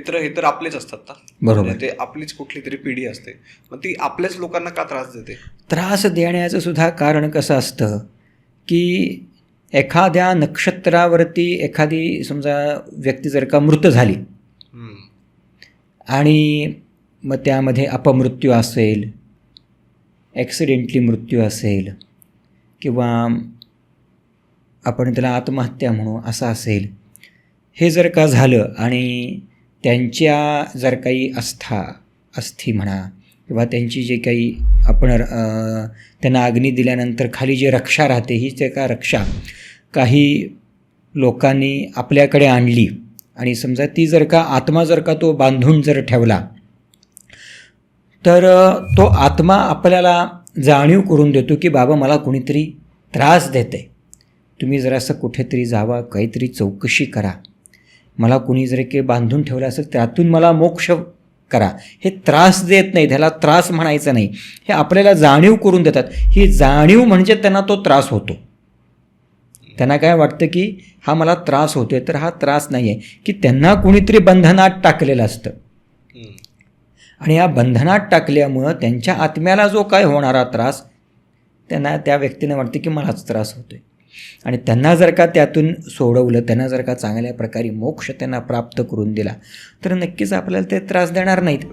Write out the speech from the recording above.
मित्र हे तर आपलेच असतात ना. बरोबर. ते आपलीच कुठली तरी पिढी असते, मग ती आपल्याच लोकांना का त्रास देते? त्रास देण्याचं सुद्धा कारण कसं असतं की एखाद्या नक्षत्रावरती एखादी समजा व्यक्ती जर का मृत झाली आणि मग त्यामध्ये अपमृत्यू असेल, ॲक्सिडेंटली मृत्यू असेल, किंवा आपण त्याला आत्महत्या म्हणू असं असेल, हे जर का झालं आणि त्यांच्या जर काही अस्थी म्हणा किंवा त्यांची जे काही आपण त्यांना अग्नी दिल्यानंतर खाली जी रक्षा राहते, ही ते का रक्षा काही लोकांनी आपल्याकडे आणली आणि समजा ती जर का आत्मा जर का तो बांधून जर ठेवला, तर तो आत्मा आपल्याला जाणीव करून देतो की बाबा मला कुणीतरी त्रास देते, तुम्ही जरासं कुठेतरी जावा, काहीतरी चौकशी करा, मला कुणी जर काही बांधून ठेवलं असेल त्यातून मला मोक्ष करा. हे त्रास देत नाही, त्याला त्रास म्हणायचं नाही, हे आपल्याला जाणीव करून देतात. ही जाणीव म्हणजे त्यांना तो त्रास होतो. त्यांना काय वाटतं की हा मला त्रास होतो आहे, तर हा त्रास नाही आहे, की त्यांना कुणीतरी बंधनात टाकलेलं असतं आणि या बंधनात टाकल्यामुळं त्यांच्या आत्म्याला जो काय होणारा त्रास त्यांना त्या व्यक्तीने वाटते की मलाच त्रास होतो आहे. आणि त्यांना जर का त्यातून सोडवलं, त्यांना जर का चांगल्या प्रकारे मोक्ष त्यांना प्राप्त करून दिला, तर नक्कीच आपल्याला ते त्रास देणार नाहीत.